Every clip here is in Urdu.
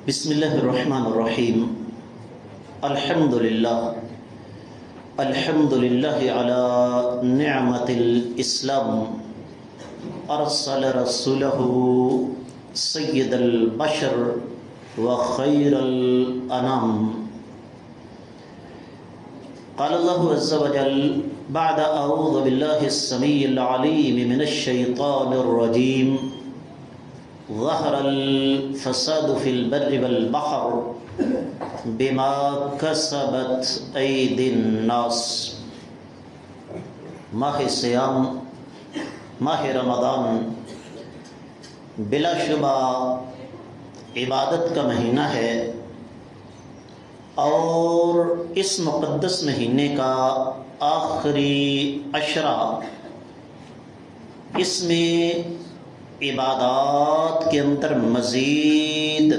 بسم اللہ الرحمن الرحیم الحمد للہ علی نعمت الاسلام ارسل رسولہ سید البشر وخیر الانام قال اللہ عز وجل بعد اعوذ باللہ السمیع العلیم من الشیطان الرجیم ظهر الفساد في البر والبحر بما كسبت أيدي الناس۔ ماہ صیام، ماہ رمضان بلا شبہ عبادت کا مہینہ ہے، اور اس مقدس مہینے کا آخری عشرہ، اس میں عبادات کے اندر مزید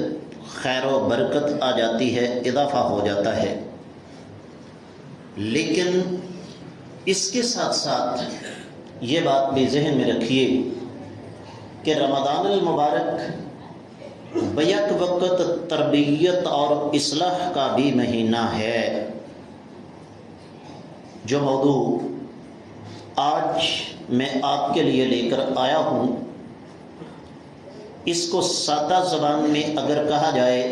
خیر و برکت آ جاتی ہے، اضافہ ہو جاتا ہے۔ لیکن اس کے ساتھ ساتھ یہ بات بھی ذہن میں رکھیے کہ رمضان المبارک بیک وقت تربیت اور اصلاح کا بھی مہینہ ہے۔ جو موضوع آج میں آپ کے لیے لے کر آیا ہوں، اس کو سادہ زبان میں اگر کہا جائے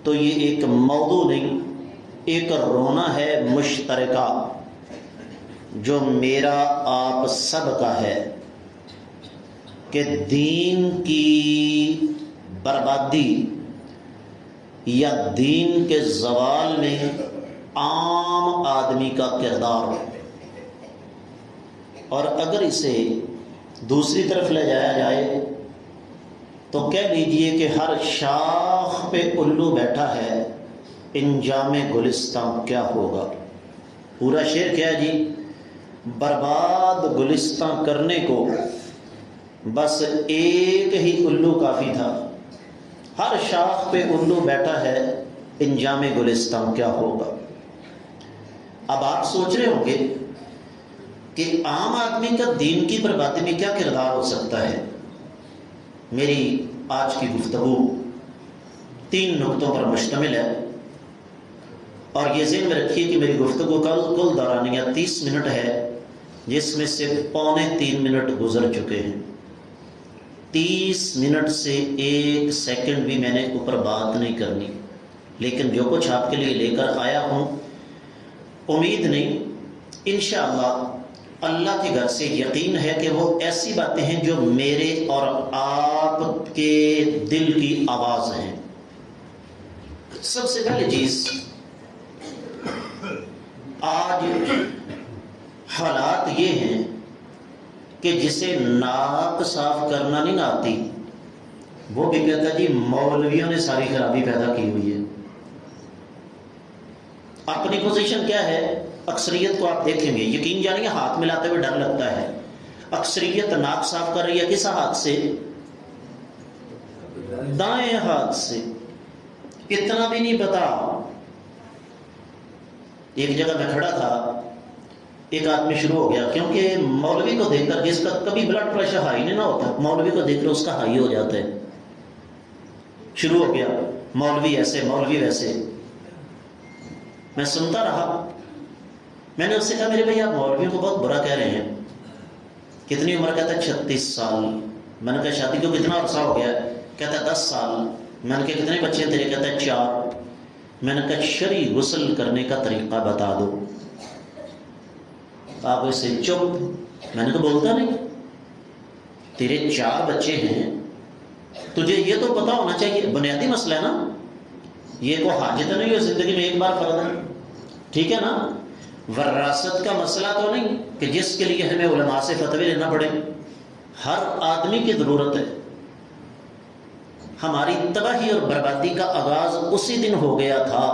تو یہ ایک موضوع نہیں، ایک رونا ہے مشترکہ جو میرا آپ سب کا ہے، کہ دین کی بربادی یا دین کے زوال میں عام آدمی کا کردار، اور اگر اسے دوسری طرف لے جایا جائے تو کہہ لیجئے کہ ہر شاخ پہ الو بیٹھا ہے، انجام گلستان کیا ہوگا۔ پورا شعر کیا ہے جی؟ برباد گلستان کرنے کو بس ایک ہی الو کافی تھا، ہر شاخ پہ الو بیٹھا ہے، انجام گلستان کیا ہوگا۔ اب آپ سوچ رہے ہوں گے کہ عام آدمی کا دین کی بربادی میں کیا کردار ہو سکتا ہے۔ میری آج کی گفتگو 3 نقطوں پر مشتمل ہے، اور یہ ذہن میں رکھیے کہ میری گفتگو کا کل دورانیہ 30 منٹ ہے، جس میں سے پونے 3 منٹ گزر چکے ہیں۔ 30 منٹ سے 1 سیکنڈ بھی میں نے اوپر بات نہیں کرنی، لیکن جو کچھ آپ کے لیے لے کر آیا ہوں، امید نہیں، انشاءاللہ اللہ کے گھر سے یقین ہے کہ وہ ایسی باتیں ہیں جو میرے اور آپ کے دل کی آواز ہیں۔ سب سے پہلی چیز، آج حالات یہ ہیں کہ جسے ناک صاف کرنا نہیں آتی، وہ بھی کہتا جی مولویوں نے ساری خرابی پیدا کی ہوئی ہے۔ اپنی پوزیشن کیا ہے؟ اکثریت کو آپ دیکھیں گے، یقین جانیے ہاتھ ملاتے ہوئے ڈر لگتا ہے۔ اکثریت ناک صاف کر رہی ہے کس ہاتھ سے؟ دائیں ہاتھ سے۔ اتنا بھی نہیں پتا۔ ایک جگہ میں کھڑا تھا، ایک آدمی شروع ہو گیا، کیونکہ مولوی کو دیکھ کر، جس کا کبھی بلڈ پریشر ہائی نہیں نہ ہوتا، مولوی کو دیکھ کر اس کا ہائی ہو جاتا ہے۔ شروع ہو گیا، مولوی ایسے، مولوی ویسے۔ میں سنتا رہا۔ میں نے اس سے کہا میرے بھائی آپ مولویوں کو بہت برا کہہ رہے ہیں۔ کتنی عمر؟ کہتا ہے 36 سال۔ میں نے کہا شادی کو کتنا عرصہ ہو گیا؟ کہتا ہے 10 سال۔ میں نے کہا کتنے بچے ہیں تیرے؟ کہتا ہے 4۔ میں نے کہا شرعی غسل کرنے کا طریقہ بتا دو۔ آپ اسے چپ۔ میں نے کہا بولتا نہیں، تیرے 4 بچے ہیں، تجھے یہ تو پتا ہونا چاہیے، بنیادی مسئلہ ہے نا، یہ کو حاجت نہیں ہے زندگی میں ایک بار فرض ہے، ٹھیک ہے نا۔ وراثت کا مسئلہ تو نہیں کہ جس کے لیے ہمیں علماء سے فتوی لینا پڑے، ہر آدمی کی ضرورت ہے۔ ہماری تباہی اور بربادی کا آغاز اسی دن ہو گیا تھا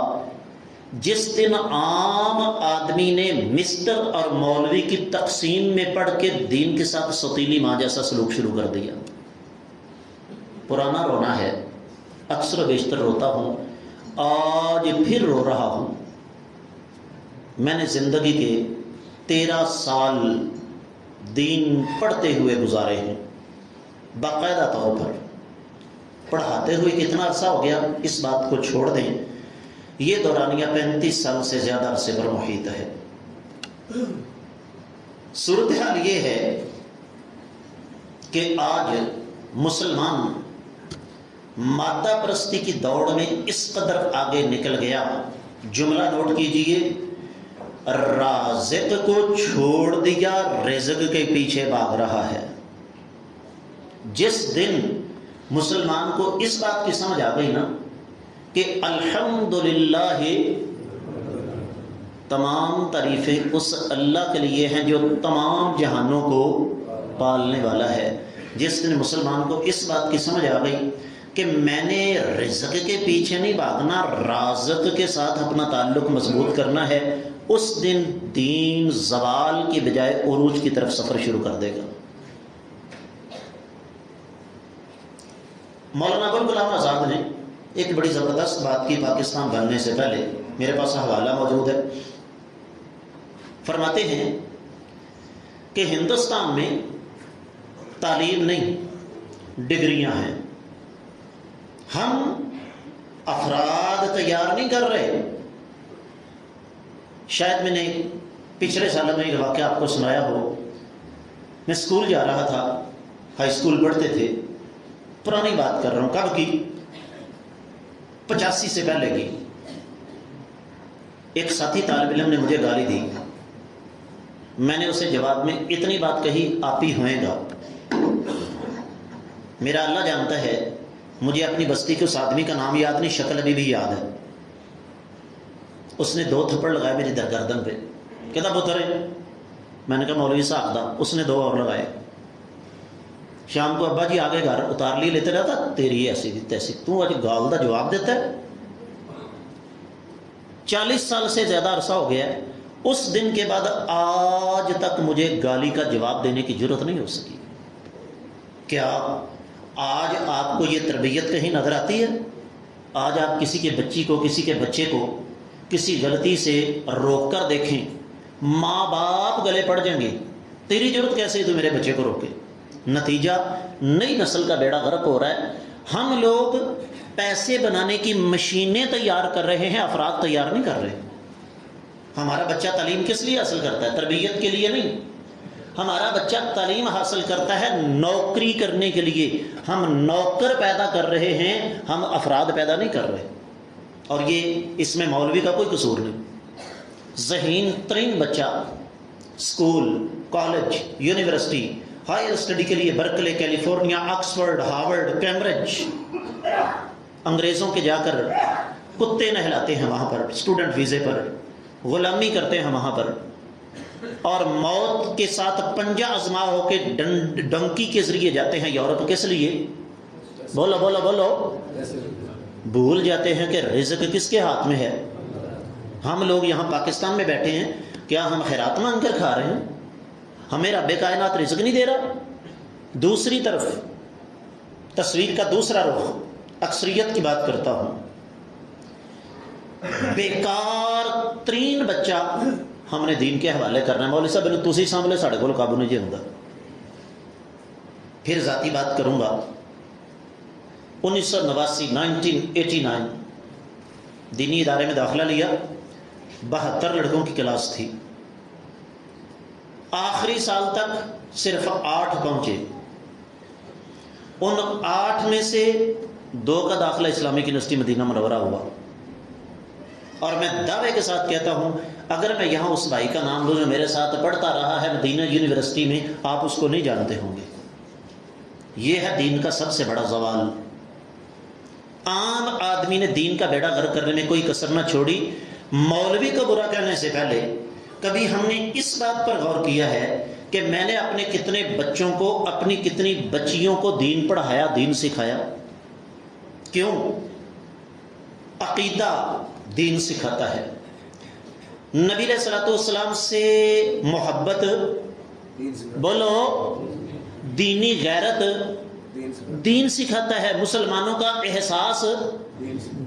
جس دن عام آدمی نے مسٹر اور مولوی کی تقسیم میں پڑھ کے دین کے ساتھ سوتیلی ماں جیسا سلوک شروع کر دیا۔ پرانا رونا ہے، اکثر و بیشتر روتا ہوں، آج پھر رو رہا ہوں۔ میں نے زندگی کے 13 سال دین پڑھتے ہوئے گزارے ہیں باقاعدہ طور پر، پڑھاتے ہوئے کتنا عرصہ ہو گیا اس بات کو چھوڑ دیں، یہ دورانیہ 35 سال سے زیادہ عرصے پر محیط ہے۔ صورتحال یہ ہے کہ آج مسلمان مادہ پرستی کی دوڑ میں اس قدر آگے نکل گیا، جملہ نوٹ کیجئے، رازق کو چھوڑ دیا، رزق کے پیچھے بھاگ رہا ہے۔ جس دن مسلمان کو اس بات کی سمجھ آ گئی نا کہ الحمدللہ تمام تعریفیں اس اللہ کے لیے ہیں جو تمام جہانوں کو پالنے والا ہے، جس دن مسلمان کو اس بات کی سمجھ آ گئی کہ میں نے رزق کے پیچھے نہیں بھاگنا، رازق کے ساتھ اپنا تعلق مضبوط کرنا ہے، اس دن دین زوال کی بجائے عروج کی طرف سفر شروع کر دے گا۔ مولانا ابوالکلام آزاد نے ایک بڑی زبردست بات کی پاکستان بننے سے پہلے، میرے پاس حوالہ موجود ہے۔ فرماتے ہیں کہ ہندوستان میں تعلیم نہیں، ڈگریاں ہیں، ہم افراد تیار نہیں کر رہے۔ شاید میں نے پچھلے سال میں ایک واقعہ آپ کو سنایا ہو، میں اسکول جا رہا تھا، ہائی اسکول پڑھتے تھے، پرانی بات کر رہا ہوں، کب کی؟ 85 سے پہلے کی۔ ایک ساتھی طالب علم نے مجھے گالی دی، میں نے اسے جواب میں اتنی بات کہی، آپ ہی ہوئے گا، میرا اللہ جانتا ہے مجھے اپنی بستی کے اس آدمی کا نام یاد نہیں، شکل ابھی بھی یاد ہے۔ اس نے 2 تھپڑ لگائے میری گردن پہ، کہتا پتر ہے، میں نے کہا مولوی صاحب دا، اس نے 2 اور لگائے۔ شام کو ابا جی آگے گھر اتار لی لیتے رہتا، تیری ایسی دی تیسی، تو آج گال دا جواب دیتا ہے۔ 40 سال سے زیادہ عرصہ ہو گیا ہے، اس دن کے بعد آج تک مجھے گالی کا جواب دینے کی ضرورت نہیں ہو سکی۔ کیا آج آپ کو یہ تربیت کہیں نظر آتی ہے؟ آج آپ کسی کے بچی کو، کسی کے بچے کو کسی غلطی سے روک کر دیکھیں، ماں باپ گلے پڑ جائیں گے، تیری ضرورت کیسے تو میرے بچے کو روکے۔ نتیجہ نئی نسل کا بیڑا غرق ہو رہا ہے۔ ہم لوگ پیسے بنانے کی مشینیں تیار کر رہے ہیں، افراد تیار نہیں کر رہے۔ ہمارا بچہ تعلیم کس لیے حاصل کرتا ہے؟ تربیت کے لیے نہیں۔ ہمارا بچہ تعلیم حاصل کرتا ہے نوکری کرنے کے لیے۔ ہم نوکر پیدا کر رہے ہیں، ہم افراد پیدا نہیں کر رہے۔ اور یہ اس میں مولوی کا کوئی قصور نہیں۔ ذہین ترین بچہ school, college, university, higher study کے لیے Berkeley, California, Oxford, Harvard, Cambridge, انگریزوں کے جا کر کتے نہلاتے ہیں وہاں پر، اسٹوڈنٹ ویزے پر غلامی کرتے ہیں وہاں پر، اور موت کے ساتھ پنجہ ازما ہو کے ڈنکی کے ذریعے جاتے ہیں یورپ۔ کس لیے؟ بولو بولو بولو۔ بھول جاتے ہیں کہ رزق کس کے ہاتھ میں ہے۔ ہم لوگ یہاں پاکستان میں بیٹھے ہیں، کیا ہم خیرات مانگ کر کھا رہے ہیں؟ ہمیں رب کائنات رزق نہیں دے رہا؟ دوسری طرف تصویر کا دوسرا رخ، اکثریت کی بات کرتا ہوں، بیکار ترین بچہ ہم نے دین کے حوالے کرنا ہے۔ مولوی صاحب تسی سامنے ساڑھے کو قابو نہیں جاندہ۔ پھر ذاتی بات کروں گا۔ 1989 دینی ادارے میں داخلہ لیا، 72 لڑکوں کی کلاس تھی، آخری سال تک صرف 8 پہنچے، ان 8 میں سے 2 کا داخلہ اسلامک یونیورسٹی مدینہ منورہ ہوا۔ اور میں دعوے کے ساتھ کہتا ہوں، اگر میں یہاں اس بھائی کا نام لوں جو میرے ساتھ پڑھتا رہا ہے مدینہ یونیورسٹی میں، آپ اس کو نہیں جانتے ہوں گے۔ یہ ہے دین کا سب سے بڑا زوال۔ عام آدمی نے دین کا بیڑا غرق کرنے میں کوئی کسر نہ چھوڑی۔ مولوی کو برا کہنے سے پہلے کبھی ہم نے اس بات پر غور کیا ہے کہ میں نے اپنے کتنے بچوں کو، اپنی کتنی بچیوں کو دین پڑھایا، دین سکھایا؟ کیوں؟ عقیدہ دین سکھاتا ہے، نبی علیہ الصلوۃ والسلام سے محبت، بولو، دینی غیرت دین سکھاتا ہے، مسلمانوں کا احساس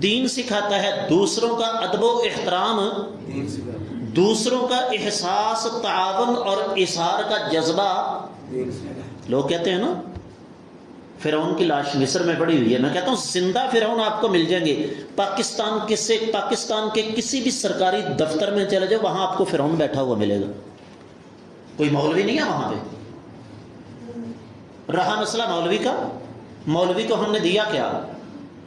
دین سکھاتا ہے، دوسروں کا ادب و احترام، دوسروں کا احساس، تعاون اور اثار کا جذبہ۔ لوگ کہتے ہیں نا فرعون کی لاش مصر میں پڑی ہوئی ہے. میں کہتا ہوں زندہ فرعون آپ کو مل جائیں گے. پاکستان کے کسی بھی سرکاری دفتر میں چلے جاؤ، وہاں آپ کو فرعون بیٹھا ہوا ملے گا. کوئی مولوی نہیں ہے وہاں پہ. رہا مسئلہ مولوی کا، مولوی کو ہم نے دیا کیا؟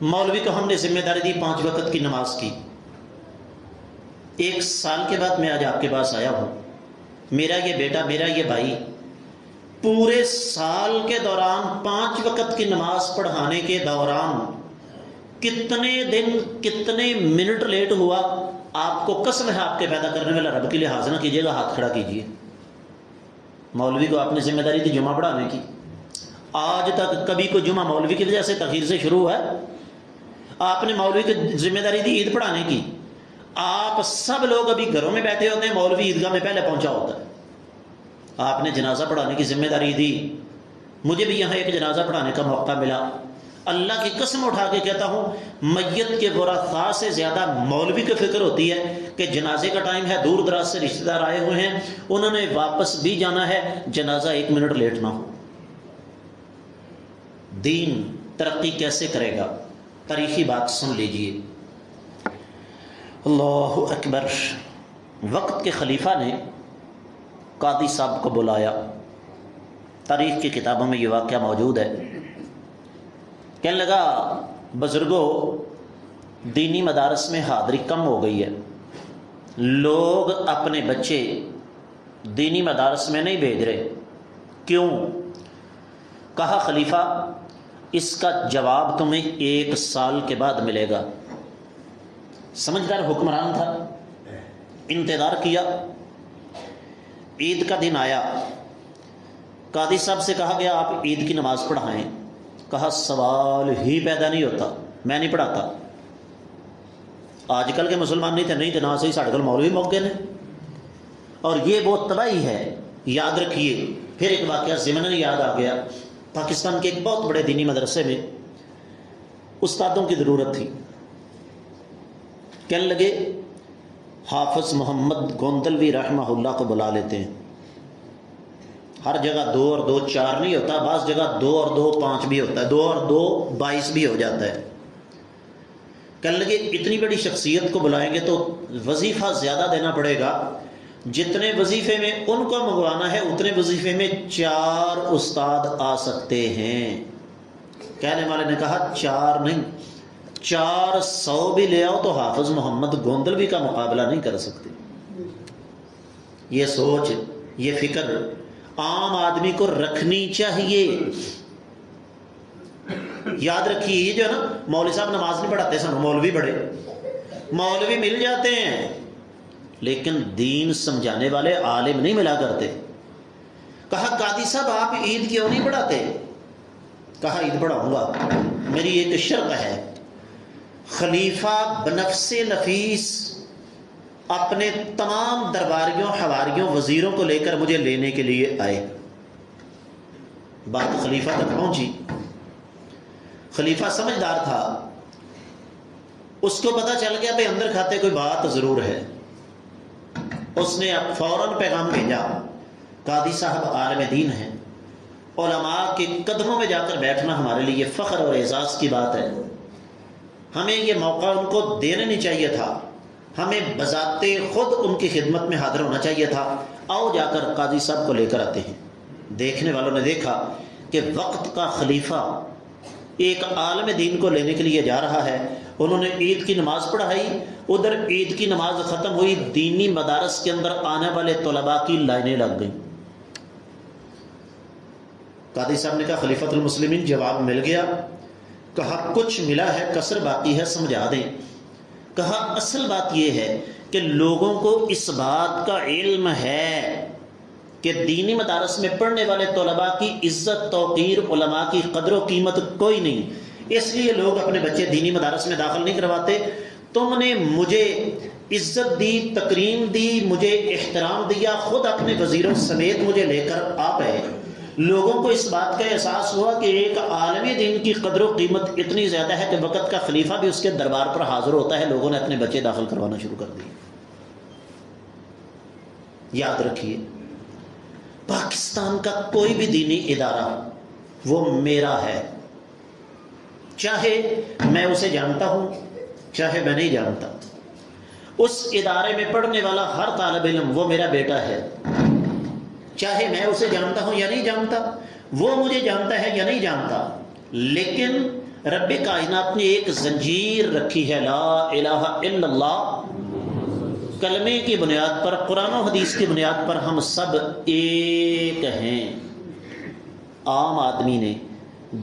مولوی کو ہم نے ذمہ داری دی 5 وقت کی نماز کی. 1 سال کے بعد میں آج آپ کے پاس آیا ہوں. میرا یہ بیٹا، میرا یہ بھائی پورے سال کے دوران 5 وقت کی نماز پڑھانے کے دوران کتنے دن کتنے منٹ لیٹ ہوا؟ آپ کو قسم ہے آپ کے پیدا کرنے والا رب کے لحاظ نہ کیجیے گا، ہاتھ کھڑا کیجیے. مولوی کو آپ نے ذمہ داری دی جمعہ پڑھانے کی. آج تک کبھی کوئی جمعہ مولوی کی وجہ سے تاخیر سے شروع ہے؟ آپ نے مولوی کی ذمہ داری دی عید پڑھانے کی. آپ سب لوگ ابھی گھروں میں بیٹھے ہوتے ہیں، مولوی عیدگاہ میں پہلے پہنچا ہوتا ہے. آپ نے جنازہ پڑھانے کی ذمہ داری دی. مجھے بھی یہاں ایک جنازہ پڑھانے کا موقع ملا. اللہ کی قسم اٹھا کے کہتا ہوں، میت کے ورثاء سے زیادہ مولوی کی فکر ہوتی ہے کہ جنازے کا ٹائم ہے، دور دراز سے رشتہ دار آئے ہوئے ہیں، انہوں نے واپس بھی جانا ہے، جنازہ 1 منٹ لیٹ نہ ہو. دین ترقی کیسے کرے گا؟ تاریخی بات سن لیجئے. اللہ اکبر. وقت کے خلیفہ نے قاضی صاحب کو بلایا. تاریخ کی کتابوں میں یہ واقعہ موجود ہے. کہنے لگا بزرگوں، دینی مدارس میں حاضری کم ہو گئی ہے، لوگ اپنے بچے دینی مدارس میں نہیں بھیج رہے. کیوں؟ کہا خلیفہ اس کا جواب تمہیں 1 سال کے بعد ملے گا. سمجھدار حکمران تھا، انتظار کیا. عید کا دن آیا. قاضی صاحب سے کہا گیا آپ عید کی نماز پڑھائیں. کہا سوال ہی پیدا نہیں ہوتا، میں نہیں پڑھاتا. آج کل کے مسلمان نہیں تھے، نہیں جناب سے ساڑھے کل مولوی موقع نے. اور یہ بہت تباہی ہے. یاد رکھیے. پھر ایک واقعہ ضمن یاد آ گیا. پاکستان کے ایک بہت بڑے دینی مدرسے میں استادوں کی ضرورت تھی. کہنے لگے حافظ محمد گوندلوی رحمہ اللہ کو بلا لیتے ہیں. ہر جگہ 2 اور 2 4 نہیں ہوتا، بعض جگہ 2 اور 2 5 بھی ہوتا ہے، 2 اور 2 22 بھی ہو جاتا ہے. کہنے لگے اتنی بڑی شخصیت کو بلائیں گے تو وظیفہ زیادہ دینا پڑے گا. جتنے وظیفے میں ان کو منگوانا ہے اتنے وظیفے میں 4 استاد آ سکتے ہیں. کہنے والے نے کہا 4 نہیں، 400 بھی لے آؤ تو حافظ محمد گوندلوی کا مقابلہ نہیں کر سکتے. یہ سوچ، یہ فکر عام آدمی کو رکھنی چاہیے. یاد رکھیے یہ جو ہے نا، مولوی صاحب نماز نہیں پڑھاتے سن، مولوی بڑے مولوی مل جاتے ہیں لیکن دین سمجھانے والے عالم نہیں ملا کرتے. کہا قاضی صاحب آپ عید کیوں نہیں پڑھاتے؟ کہا عید پڑھاؤں گا، میری ایک شرط ہے. خلیفہ بنفس نفیس اپنے تمام درباریوں، حواریوں، وزیروں کو لے کر مجھے لینے کے لیے آئے. بات خلیفہ تک پہنچی. خلیفہ سمجھدار تھا، اس کو پتہ چل گیا بھائی اندر کھاتے کوئی بات ضرور ہے. اس نے اب فوراً پیغام بھیجا قاضی صاحب عالم دین ہیں، علماء کے قدموں میں جا کر بیٹھنا ہمارے لیے فخر اور اعزاز کی بات ہے. ہمیں یہ موقع ان کو دینا نہیں چاہیے تھا، ہمیں بذات خود ان کی خدمت میں حاضر ہونا چاہیے تھا. آؤ جا کر قاضی صاحب کو لے کر آتے ہیں. دیکھنے والوں نے دیکھا کہ وقت کا خلیفہ ایک عالم دین کو لینے کے لیے جا رہا ہے. انہوں نے عید کی نماز پڑھائی. ادھر عید کی نماز ختم ہوئی، دینی مدارس کے اندر آنے والے طلباء کی لائنیں لگ گئیں. قاضی صاحب نے کہا خلیفۃ المسلمین جواب مل گیا. کہا کچھ ملا ہے، کسر باقی ہے، سمجھا دیں. کہا اصل بات یہ ہے کہ لوگوں کو اس بات کا علم ہے کہ دینی مدارس میں پڑھنے والے طلباء کی عزت توقیر، علماء کی قدر و قیمت کوئی نہیں، اس لیے لوگ اپنے بچے دینی مدارس میں داخل نہیں کرواتے. تم نے مجھے عزت دی، تکریم دی، مجھے احترام دیا، خود اپنے وزیروں سمیت مجھے لے کر آپ ہے. لوگوں کو اس بات کا احساس ہوا کہ ایک عالمی دین کی قدر و قیمت اتنی زیادہ ہے کہ وقت کا خلیفہ بھی اس کے دربار پر حاضر ہوتا ہے. لوگوں نے اپنے بچے داخل کروانا شروع کر دیے. یاد رکھیے پاکستان کا کوئی بھی دینی ادارہ وہ میرا ہے، چاہے میں اسے جانتا ہوں چاہے میں نہیں جانتا، اس ادارے میں پڑھنے والا ہر طالب علم وہ میرا بیٹا ہے، چاہے میں اسے جانتا ہوں یا نہیں جانتا، وہ مجھے جانتا ہے یا نہیں جانتا، لیکن رب کائنات نے ایک زنجیر رکھی ہے، لا الہ الا اللہ، کلمے کی بنیاد پر، قرآن و حدیث کی بنیاد پر ہم سب ایک ہیں۔ عام آدمی نے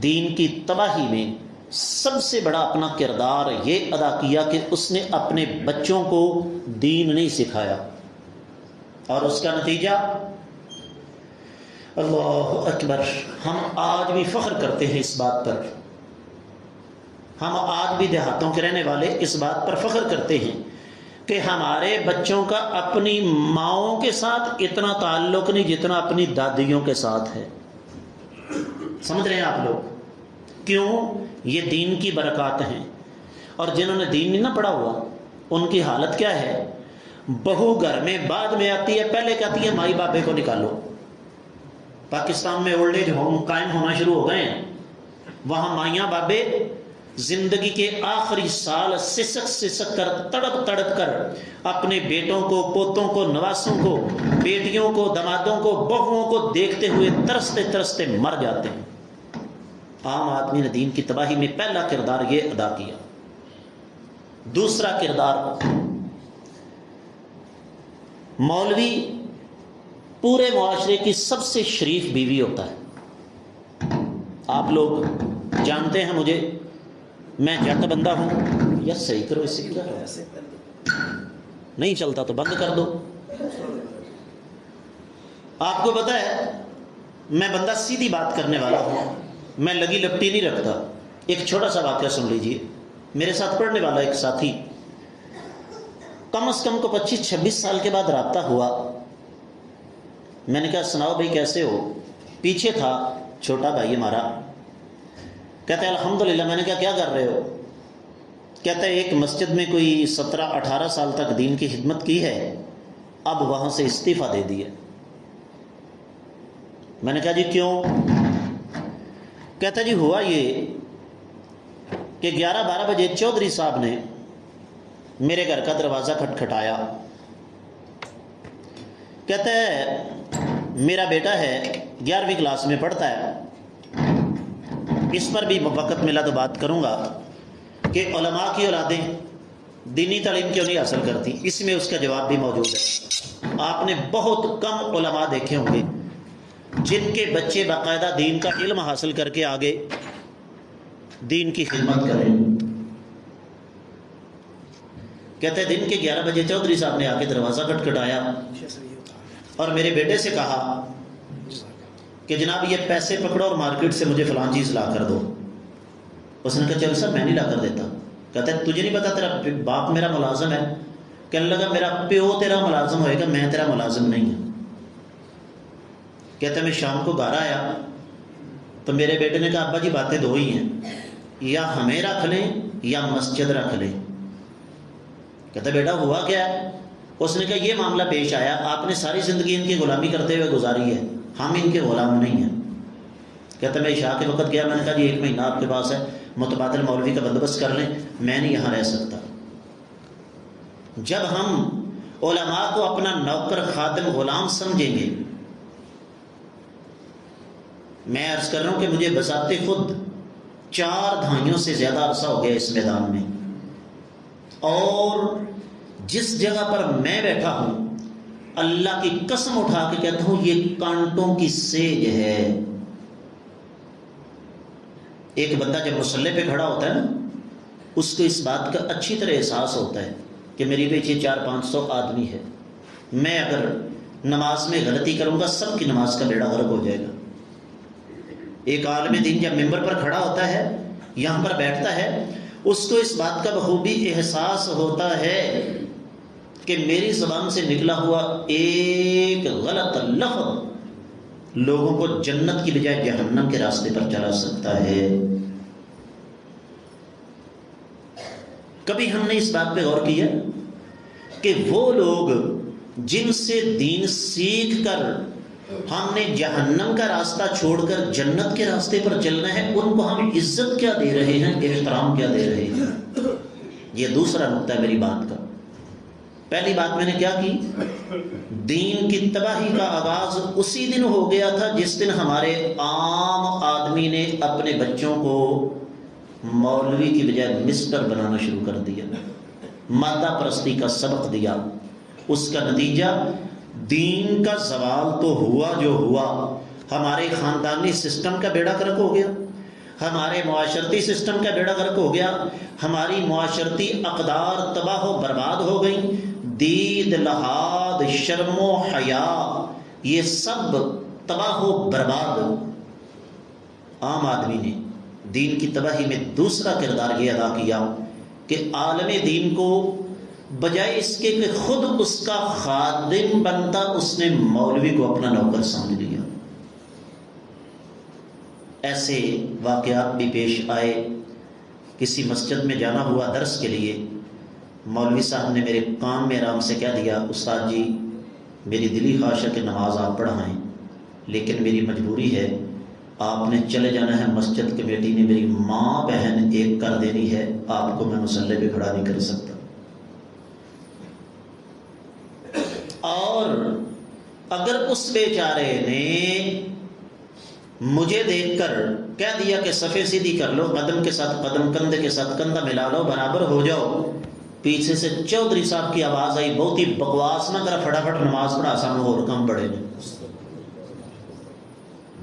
دین کی تباہی میں سب سے بڑا اپنا کردار یہ ادا کیا کہ اس نے اپنے بچوں کو دین نہیں سکھایا، اور اس کا نتیجہ اللہ اکبر، ہم آج بھی فخر کرتے ہیں اس بات پر، ہم آج بھی دیہاتوں کے رہنے والے اس بات پر فخر کرتے ہیں کہ ہمارے بچوں کا اپنی ماؤں کے ساتھ اتنا تعلق نہیں جتنا اپنی دادیوں کے ساتھ ہے۔ سمجھ رہے ہیں آپ لوگ؟ کیوں؟ یہ دین کی برکات ہیں۔ اور جنہوں نے دین نہیں نہ پڑھا ہوا ان کی حالت کیا ہے؟ بہو گھر میں بعد میں آتی ہے، پہلے کہتی ہے مائی بابے کو نکالو۔ پاکستان میں اولڈ ایج ہوم قائم ہونا شروع ہو گئے ہیں، وہاں مائیاں بابے زندگی کے آخری سال سسک سسک کر، تڑپ تڑپ کر اپنے بیٹوں کو، پوتوں کو، نواسوں کو، بیٹیوں کو، دمادوں کو، بہوؤں کو دیکھتے ہوئے ترستے ترستے مر جاتے ہیں۔ عام آدمی نے دین کی تباہی میں پہلا کردار یہ ادا کیا۔ دوسرا کردار، مولوی پورے معاشرے کی سب سے شریف بیوی ہوتا ہے۔ آپ لوگ جانتے ہیں مجھے، میں جٹ بندہ ہوں، یا صحیح کرو، اس سے کیا نہیں چلتا تو بند کر دو۔ آپ کو پتہ ہے میں بندہ سیدھی بات کرنے والا ہوں، میں لگی لپٹی نہیں رکھتا۔ ایک چھوٹا سا واقعہ سن لیجئے۔ میرے ساتھ پڑھنے والا ایک ساتھی کم از کم کو 25-26 سال کے بعد رابطہ ہوا۔ میں نے کہا سناؤ بھائی کیسے ہو؟ پیچھے تھا چھوٹا بھائی ہمارا، کہتا ہے الحمدللہ۔ میں نے کہا کیا کر رہے ہو؟ کہتا ہے ایک مسجد میں کوئی 17-18 سال تک دین کی خدمت کی ہے، اب وہاں سے استعفیٰ دے دیا۔ میں نے کہا جی کیوں؟ کہتا جی ہوا یہ کہ 11-12 بجے چودھری صاحب نے میرے گھر کا دروازہ کھٹکھٹایا۔ کہتا ہے میرا بیٹا ہے 11ویں کلاس میں پڑھتا ہے، اس پر بھی وقت ملا تو بات کروں گا کہ علماء کی اولادیں دینی تعلیم کیوں نہیں حاصل کرتی، اس میں اس کا جواب بھی موجود ہے۔ آپ نے بہت کم علماء دیکھے ہوں گے جن کے بچے باقاعدہ دین کا علم حاصل کر کے آگے دین کی خدمت کریں۔ کہتے ہیں دن کے 11 بجے چودھری صاحب نے آ کے دروازہ کھٹکھٹایا اور میرے بیٹے سے کہا کہ جناب یہ پیسے پکڑو اور مارکیٹ سے مجھے فلان چیز لا کر دو۔ اس نے کہا چل صاحب میں نہیں لا کر دیتا۔ کہتا ہے تجھے نہیں پتا تیرا باپ میرا ملازم ہے؟ کہنے لگا میرا پیو تیرا ملازم ہوئے گا، میں تیرا ملازم نہیں ہوں۔ کہتا ہے میں شام کو گھر آیا تو میرے بیٹے نے کہا ابا جی باتیں دو ہی ہیں، یا ہمیں رکھ لیں یا مسجد رکھ لیں۔ کہتا بیٹا ہوا کیا ہے؟ اس نے کہا یہ معاملہ پیش آیا، آپ نے ساری زندگی ان کی غلامی کرتے ہوئے گزاری ہے، ہم ان کے غلام نہیں ہیں۔ کہتا میں عشاء کے وقت گیا، میں نے کہا جی 1 مہینہ آپ کے پاس ہے، متبادل مولوی کا بندوبست کر لیں، میں نہیں یہاں رہ سکتا۔ جب ہم علماء کو اپنا نوکر خادم غلام سمجھیں گے، میں عرض کر رہا ہوں کہ مجھے بذات خود 4 دہائیوں سے زیادہ عرصہ ہو گیا اس میدان میں، اور جس جگہ پر میں بیٹھا ہوں اللہ کی قسم اٹھا کے کہتا ہوں یہ کانٹوں کی سیج ہے۔ ایک بندہ جب مصلی پہ کھڑا ہوتا ہے نا، اس کو اس بات کا اچھی طرح احساس ہوتا ہے کہ میری پیچھے 400-500 آدمی ہے، میں اگر نماز میں غلطی کروں گا سب کی نماز کا بیڑا غرق ہو جائے گا۔ ایک عالم دین جب ممبر پر کھڑا ہوتا ہے، یہاں پر بیٹھتا ہے، اس کو اس بات کا بخوبی احساس ہوتا ہے کہ میری زبان سے نکلا ہوا ایک غلط لفظ لوگوں کو جنت کی بجائے جہنم کے راستے پر چلا سکتا ہے۔ کبھی ہم نے اس بات پہ غور کیا کہ وہ لوگ جن سے دین سیکھ کر ہم نے جہنم کا راستہ چھوڑ کر جنت کے راستے پر چلنا ہے، ان کو ہم عزت کیا دے رہے ہیں، احترام کیا دے رہے ہیں؟ یہ دوسرا نقطہ ہے میری بات کا۔ پہلی بات میں نے کیا کی؟ دین کی تباہی کا آغاز اسی دن ہو گیا تھا جس دن ہمارے عام آدمی نے اپنے بچوں کو مولوی کی بجائے مسٹر بنانا شروع کر دیا، مادہ پرستی کا سبق دیا۔ اس کا نتیجہ دین کا زوال تو ہوا جو ہوا، ہمارے خاندانی سسٹم کا بیڑا غرق ہو گیا، ہمارے معاشرتی سسٹم کا بیڑا غرق ہو گیا، ہماری معاشرتی اقدار تباہ و برباد ہو گئیں، دید لحاظ شرم و حیا یہ سب تباہ و برباد۔ عام آدمی نے دین کی تباہی میں دوسرا کردار یہ ادا کیا کہ عالم دین کو بجائے اس کے کہ خود اس کا خادم بنتا، اس نے مولوی کو اپنا نوکر سمجھ لیا۔ ایسے واقعات بھی پیش آئے۔ کسی مسجد میں جانا ہوا درس کے لیے، مولوی صاحب نے میرے کان میں آرام سے کہہ دیا، استاد جی میری دلی خواہش ہے کہ نماز آپ پڑھائیں، لیکن میری مجبوری ہے، آپ نے چلے جانا ہے، مسجد کمیٹی نے میری ماں بہن ایک کر دینی ہے، آپ کو میں مصلی پہ کھڑا نہیں کر سکتا۔ اور اگر اس بیچارے نے مجھے دیکھ کر کہہ دیا کہ صفیں سیدھی کر لو، قدم کے ساتھ قدم، کندھے کے ساتھ کندھا ملا لو، برابر ہو جاؤ، پیچھے سے چودھری صاحب کی آواز آئی، بہت ہی بکواس نہ کرا، فٹافٹ نماز پڑھا، سامنے اور کم پڑے گا۔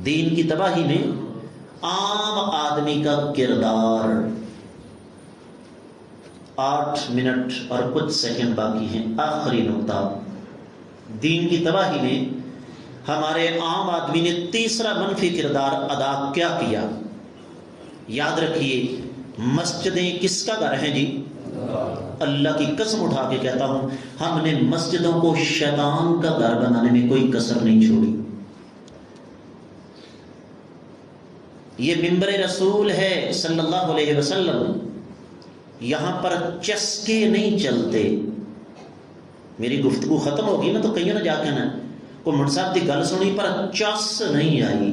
دین کی تباہی میں عام آدمی کا کردار۔ 8 منٹ اور کچھ سیکنڈ باقی ہیں، آخری نقطہ۔ دین کی تباہی میں ہمارے عام آدمی نے تیسرا منفی کردار ادا کیا کیا؟ یاد رکھیے، مسجدیں کس کا گھر ہیں جی؟ اللہ کی قسم اٹھا کے کہتا ہوں، ہم نے مسجدوں کو شیطان کا گھر بنانے میں کوئی کسر نہیں چھوڑی۔ یہ ممبر رسول ہے صلی اللہ علیہ وسلم، یہاں پر چسکے نہیں چلتے۔ میری گفتگو ختم ہوگی نا تو کہیں نہ جا کے نا کوئی منڈ صاحب کی گل سنی پر چس نہیں آئی،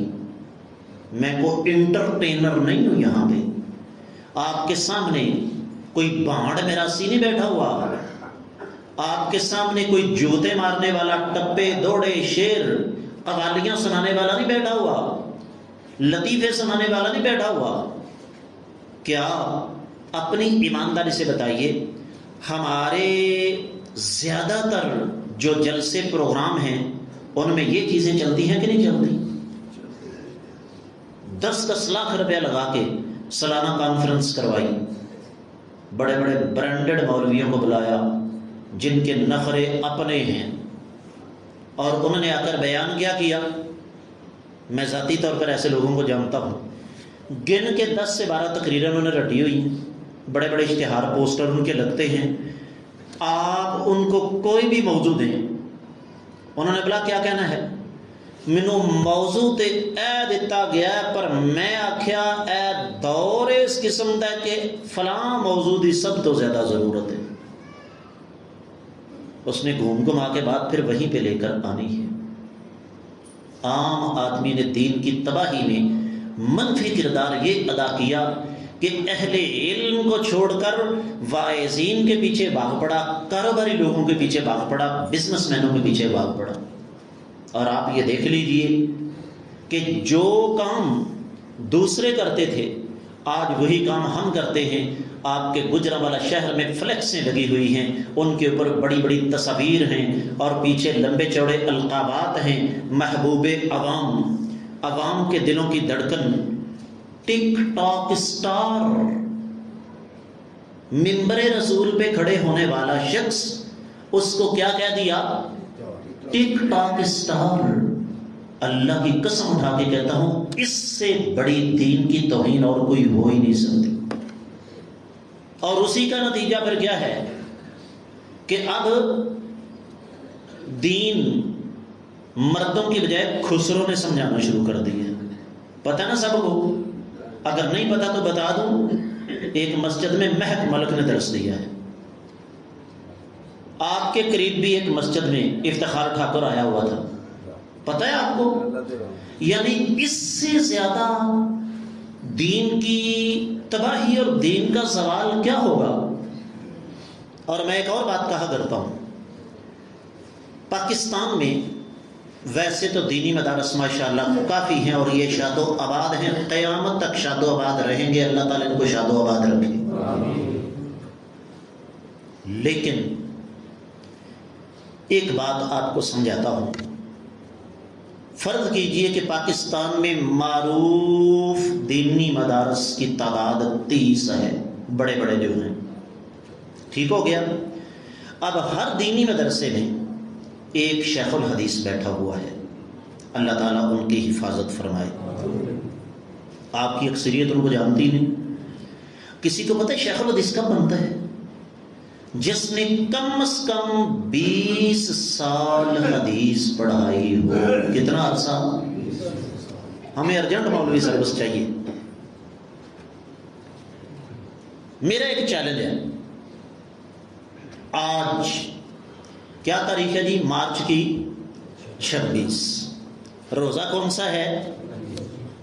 میں کوئی انٹرٹینر نہیں ہوں یہاں پہ۔ آپ کے سامنے کوئی بھانڈ میراسی نہیں بیٹھا ہوا، آپ کے سامنے کوئی جوتے مارنے والا، ٹپے دوڑے شیر قوالیاں سنانے والا نہیں بیٹھا ہوا، لطیفے سنانے والا نہیں بیٹھا ہوا۔ کیا اپنی ایمانداری سے بتائیے، ہمارے زیادہ تر جو جلسے پروگرام ہیں ان میں یہ چیزیں چلتی ہیں کہ نہیں چلتی؟ 10 لاکھ روپیہ لگا کے سالانہ کانفرنس کروائی، بڑے بڑے برانڈڈ مولویوں کو بلایا جن کے نخرے اپنے ہیں، اور انہوں نے آ کر بیان کیا کیا۔ میں ذاتی طور پر ایسے لوگوں کو جانتا ہوں، گن کے 10 سے 12 تقریریں انہوں نے رٹی ہوئی ہیں، بڑے بڑے اشتہار پوسٹر ان کے لگتے ہیں۔ آپ ان کو کوئی بھی موضوع دیں، انہوں نے بلا کیا کہنا ہے؟ مینوں موضوع تے اے دیتا گیا پر میں آکھیا اے دور اس قسم دا کہ فلاں موضوع دی سب تو زیادہ ضرورت ہے۔ اس نے گھوم گھما کے بعد پھر وہیں پہ لے کر آنی ہے۔ عام آدمی نے دین کی تباہی میں منفی کردار یہ ادا کیا کہ اہل علم کو چھوڑ کر واعظین کے پیچھے بھاگ پڑا، کاروباری لوگوں کے پیچھے بھاگ پڑا، بزنس مینوں کے پیچھے بھاگ پڑا۔ اور آپ یہ دیکھ لیجئے کہ جو کام دوسرے کرتے تھے آج وہی کام ہم کرتے ہیں۔ آپ کے گجرانوالہ شہر میں فلیکسیں لگی ہوئی ہیں، ان کے اوپر بڑی بڑی تصاویر ہیں اور پیچھے لمبے چوڑے القابات ہیں، محبوب عوام، عوام کے دلوں کی دھڑکن، ٹک ٹاک اسٹار، ممبر رسول پہ کھڑے ہونے والا شخص، اس کو کیا کہہ دیا؟ ٹک ٹاک اسٹار۔ اللہ کی قسم اٹھا کے کہتا ہوں، اس سے بڑی دین کی توہین اور کوئی ہو ہی نہیں سکتی۔ اور اسی کا نتیجہ پھر کیا ہے کہ اب دین مردوں کی بجائے خسروں نے سمجھانا شروع کر دیا۔ پتہ نا سب کو، اگر نہیں پتا تو بتا دوں، ایک مسجد میں مہک ملک نے درس دیا ہے۔ آپ کے قریب بھی ایک مسجد میں افتخار ٹھاکر آیا ہوا تھا، پتہ ہے آپ کو؟ یعنی اس سے زیادہ دین کی تباہی اور دین کا زوال کیا ہوگا؟ اور میں ایک اور بات کہا کرتا ہوں، پاکستان میں ویسے تو دینی مدارس ماشاءاللہ کافی ہیں اور یہ شاد و آباد ہیں، قیامت تک شاد و آباد رہیں گے، اللہ تعالیٰ ان کو شاد و آباد رکھے۔ لیکن ایک بات آپ کو سمجھاتا ہوں، فرض کیجئے کہ پاکستان میں معروف دینی مدارس کی تعداد 30 ہے، بڑے بڑے جو ہیں، ٹھیک ہو گیا؟ اب ہر دینی مدرسے میں ایک شیخ الحدیث بیٹھا ہوا ہے، اللہ تعالیٰ ان کی حفاظت فرمائے۔ آپ کی اکثریت ان کو جانتی نہیں، کسی کو پتہ ہے شیخ الحدیث کب بنتا ہے؟ جس نے کم از کم 20 سال حدیث پڑھائی ہو۔ کتنا عرصہ؟ ہمیں ارجنٹ مولوی سروس چاہیے۔ میرا ایک چیلنج ہے، آج کیا تاریخ ہے جی؟ مارچ کی 26، روزہ کون سا ہے؟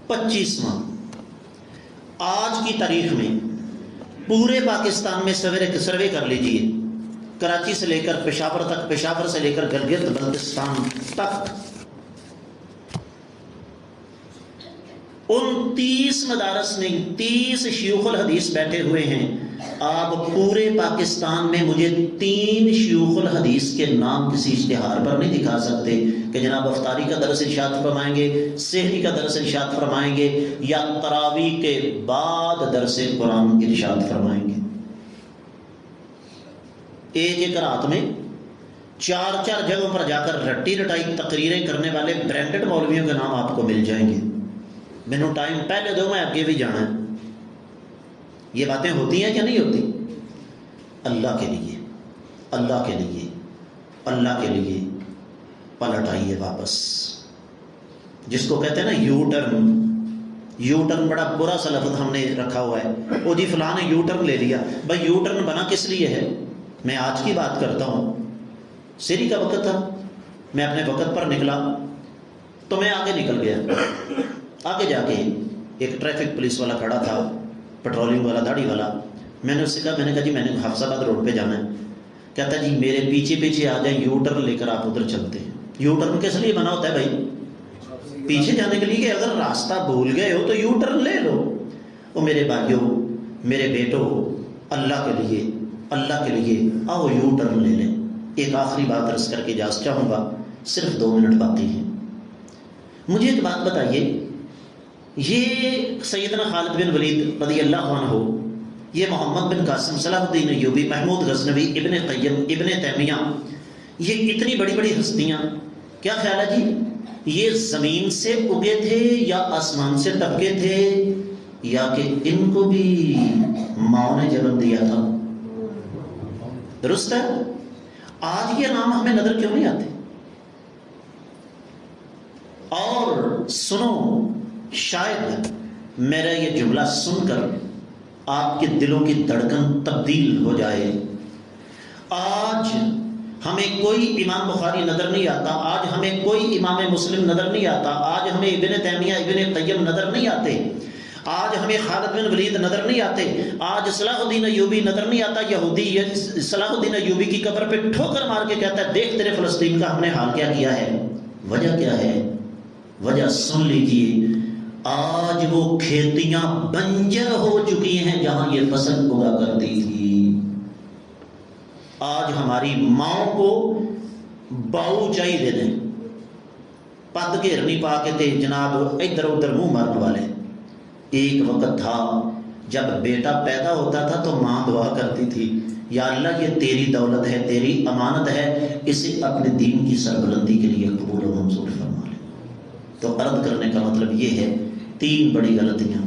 25واں۔ آج کی تاریخ میں پورے پاکستان میں سروے کر لیجئے، کراچی سے لے کر پشاور تک، پشاور سے لے کر گلگت بلتستان تک، 29 مدارس میں 30 شیوخ الحدیث بیٹھے ہوئے ہیں۔ آپ پورے پاکستان میں مجھے 3 شیوخ الحدیث کے نام کسی اشتہار پر نہیں دکھا سکتے کہ جناب افطاری کا درس ارشاد فرمائیں گے، سحری کا درس ارشاد فرمائیں گے، یا تراویح کے بعد درس قرآن ارشاد فرمائیں گے۔ ایک رات میں 4 جگہوں پر جا کر رٹی رٹائی تقریریں کرنے والے برانڈڈ مولویوں کے نام آپ کو مل جائیں گے۔ مینوں ٹائم پہلے دو، میں آگے بھی جانا ہے۔ یہ باتیں ہوتی ہیں کہ نہیں ہوتی؟ اللہ کے لیے، اللہ کے لیے، اللہ کے لیے پلٹ آئیے واپس۔ جس کو کہتے ہیں نا یو ٹرن بڑا برا سا لفظ ہم نے رکھا ہوا ہے، وہ جی فلاں نے یو ٹرن لے لیا۔ بھائی یو ٹرن بنا کس لیے ہے؟ میں آج کی بات کرتا ہوں، سحری کا وقت تھا، میں اپنے وقت پر نکلا تو میں آگے نکل گیا۔ آگے جا کے ایک ٹریفک پولیس والا کھڑا تھا، پیٹرولنگ والا، داڑھی والا۔ میں نے اس سے کہا، میں نے کہا جی میں نے حفظ آباد روڈ پہ جانا ہے۔ کہتا جی میرے پیچھے پیچھے آ جائیں، یو ٹرن لے کر آپ ادھر چلتے ہیں۔ یو ٹرن کس لیے بنا ہوتا ہے بھائی؟ پیچھے جانے کے لیے کہ اگر راستہ بھول گئے ہو تو یو ٹرن لے لو۔ وہ میرے بھائیوں، میرے بیٹوں، اللہ کے لیے، اللہ کے لیے آؤ یو ٹرن لے لیں۔ ایک آخری بات عرض کر کے اجازت چاہوں گا، صرف 2 منٹ باقی ہیں۔ مجھے ایک بات بتائیے، یہ سیدنا خالد بن ولید رضی اللہ عنہ، یہ محمد بن قاسم، صلاح الدین ایوبی، محمود غزنوی، ابن قیم، ابن تیمیہ، یہ اتنی بڑی بڑی ہستیاں، کیا خیال ہے جی یہ زمین سے اگے تھے یا آسمان سے ٹپکے تھے، یا کہ ان کو بھی ماں نے جنم دیا تھا؟ درست ہے؟ آج یہ نام ہمیں نظر کیوں نہیں آتے؟ اور سنو، شاید میرا یہ جملہ سن کر آپ کے دلوں کی دھڑکن تبدیل ہو جائے۔ آج ہمیں کوئی امام بخاری نظر نہیں آتا، آج ہمیں کوئی امام مسلم نظر نہیں آتا، آج ہمیں ابن تیمیہ، ابن قیم نظر نہیں آتے، آج ہمیں خالد بن ولید نظر نہیں آتے، آج صلاح الدین ایوبی نظر نہیں آتا۔ یہودی صلاح الدین ایوبی کی قبر پہ ٹھوکر مار کے کہتا ہے دیکھ تیرے فلسطین کا ہم نے حال کیا کیا ہے۔ وجہ کیا ہے؟ وجہ سن لیجیے، آج وہ کھیتیاں بنجر ہو چکی ہیں جہاں یہ فصل اگا کرتی تھی۔ آج ہماری ماں کو باؤ چاہیے دیں، پد گھیرنی پا کے تھے جناب ادھر ادھر منہ مارنے والے۔ ایک وقت تھا جب بیٹا پیدا ہوتا تھا تو ماں دعا کرتی تھی، یا اللہ یہ تیری دولت ہے، تیری امانت ہے، اسے اپنے دین کی سربلندی کے لیے قبول و منظور فرما لے۔ تو عرض کرنے کا مطلب یہ ہے، 3 بڑی غلطیاں: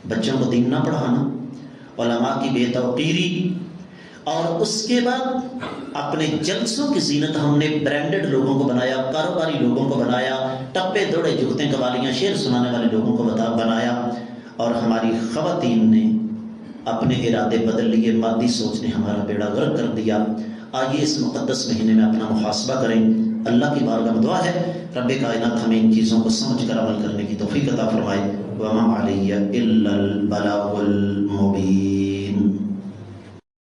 بچوں کو دین نہ پڑھانا، علماء کی بے توقیری، اور اس کے بعد اپنے جلسوں کی زینت ہم نے برانڈڈ لوگوں کو بنایا، کاروباری لوگوں کو بنایا، ٹپے دوڑے جگتیں قوالیاں شعر سنانے والے لوگوں کو بنایا، اور ہماری خواتین نے اپنے ارادے بدل لیے، مادی سوچ نے ہمارا بیڑا غرق کر دیا۔ آئیے اس مقدس مہینے میں اپنا محاسبہ کریں۔ اللہ کی بارگاہ میں دعا ہے رب کائنات ہمیں ان چیزوں کو سمجھ کر عمل کرنے کی توفیق عطا فرمائے۔ وما علی الا البلاغ المبین۔